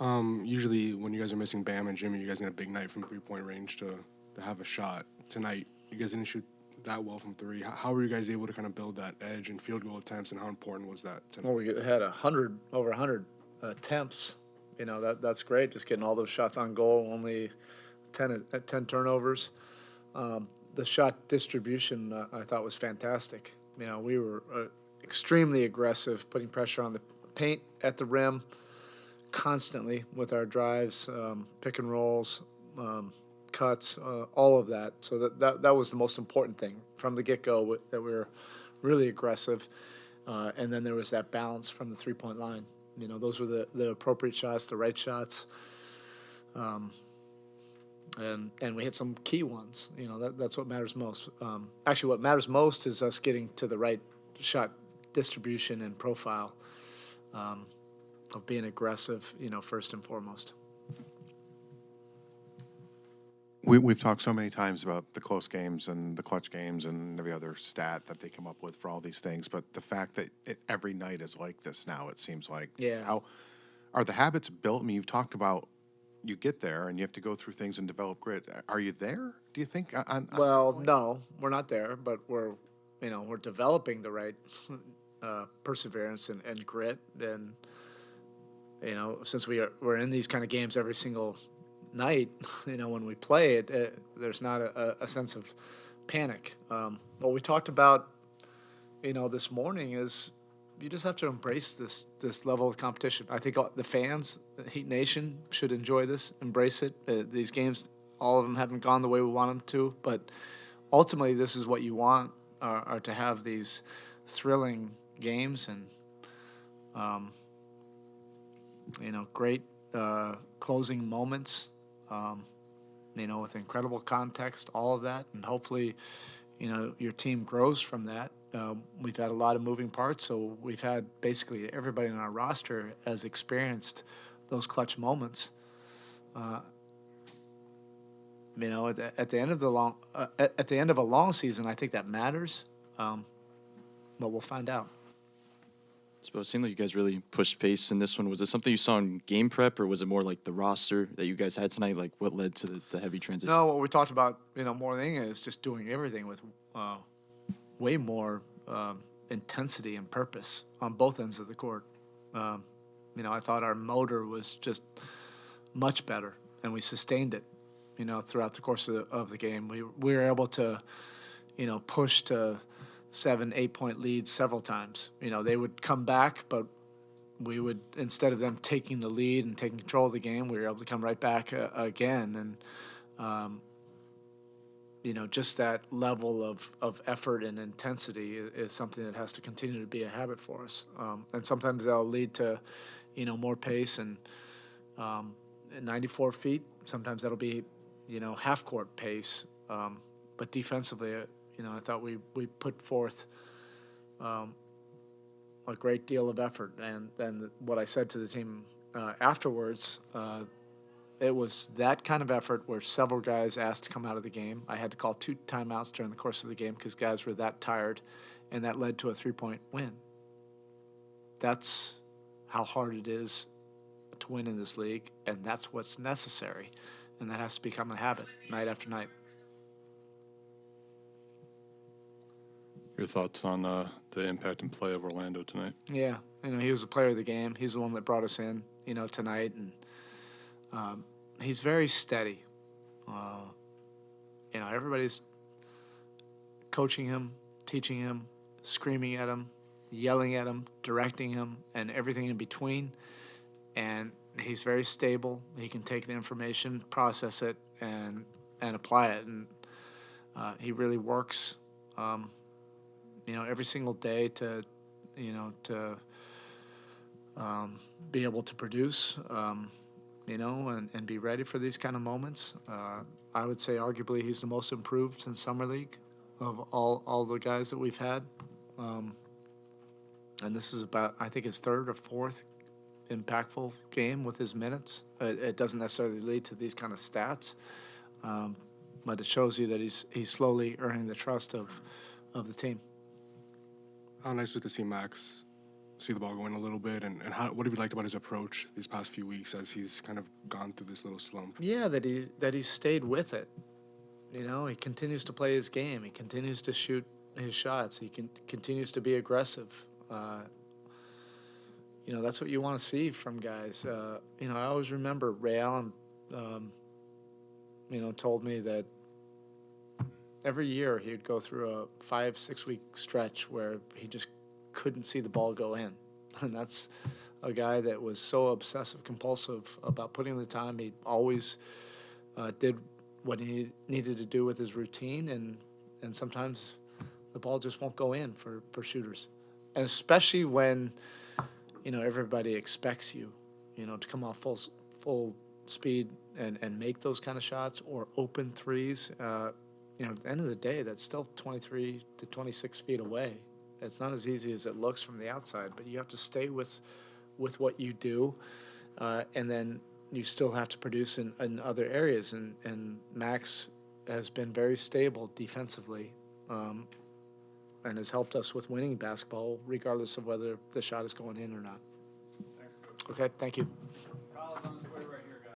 Usually when you guys are missing Bam and Jimmy, you guys need a big night from 3 point range to have a shot. Tonight, you guys didn't shoot that well from three. How were you guys able to kind of build that edge and field goal attempts, and how important was that Well, tonight? we had over 100 attempts. That's great. Just getting all those shots on goal. Only 10 turnovers. The shot distribution I thought was fantastic. We were extremely aggressive, putting pressure on the paint at the rim constantly with our drives, pick and rolls, cuts, all of that. So that was the most important thing from the get go, that we were really aggressive. And then there was that balance from the 3 point line. Those were the appropriate shots, the right shots. And we hit some key ones. That's what matters most. Actually, what matters most is us getting to the right shot distribution and profile, of being aggressive. First and foremost. We've talked so many times about the close games and the clutch games and every other stat that they come up with for all these things, but the fact that every night is like this now, it seems like. Yeah. How are the habits built? I mean, you've talked about you get there and you have to go through things and develop grit. Are you there? Do you think on that Well, point? no, we're not there, but we're developing the right perseverance and grit. And since we're in these kind of games every single night, when we play it, there's not a sense of panic. What we talked about, this morning is you just have to embrace this level of competition. I think the fans, Heat Nation, should enjoy this, embrace it. These games, all of them haven't gone the way we want them to, but ultimately, this is what you want, are to have these thrilling games and great closing moments. With incredible context, all of that, and hopefully, your team grows from that. We've had a lot of moving parts, so we've had basically everybody on our roster has experienced those clutch moments. At the end of a long season, I think that matters, but we'll find out. So it seemed like you guys really pushed pace in this one. Was it something you saw in game prep, or was it more like the roster that you guys had tonight? Like what led to the heavy transition? No, what we talked about, more than anything, is just doing everything with way more intensity and purpose on both ends of the court. I thought our motor was just much better, and we sustained it. Throughout the course of the game, we were able to, push to 7-8 point leads several times. They would come back, but we would, instead of them taking the lead and taking control of the game, we were able to come right back again. And just that level of effort and intensity is something that has to continue to be a habit for us. And sometimes that'll lead to, more pace and 94 feet. Sometimes that'll be, half court pace. But defensively, I thought we put forth a great deal of effort. And then what I said to the team afterwards, it was that kind of effort where several guys asked to come out of the game. I had to call 2 timeouts during the course of the game because guys were that tired, and that led to a 3-point win. That's how hard it is to win in this league, and that's what's necessary, and that has to become a habit night after night. Your thoughts on the impact and play of Orlando tonight? Yeah, he was a player of the game. He's the one that brought us in, tonight, and he's very steady. Everybody's coaching him, teaching him, screaming at him, yelling at him, directing him, and everything in between. And he's very stable. He can take the information, process it, and apply it. And he really works, every single day to be able to produce, and be ready for these kind of moments. I would say arguably he's the most improved since Summer League of all the guys that we've had. And this is about, I think, his third or fourth impactful game with his minutes. It doesn't necessarily lead to these kind of stats, but it shows you that he's slowly earning the trust of the team. How nice was to see Max see the ball going a little bit, and what have you liked about his approach these past few weeks as he's kind of gone through this little slump? Yeah, that he stayed with it. You know, he continues to play his game. He continues to shoot his shots. He continues to be aggressive. You know, that's what you want to see from guys. You know, I always remember Ray Allen, you know, told me that every year he'd go through a 5-6 week stretch where he just couldn't see the ball go in. And that's a guy that was so obsessive compulsive about putting the time. He always did what he needed to do with his routine, and sometimes the ball just won't go in for shooters. And especially when, you know, everybody expects you, you know, to come off full speed and make those kind of shots or open threes. You know, at the end of the day, that's still 23 to 26 feet away. It's not as easy as it looks from the outside, but you have to stay with what you do, and then you still have to produce in other areas. And Max has been very stable defensively, and has helped us with winning basketball, regardless of whether the shot is going in or not. Okay, thank you.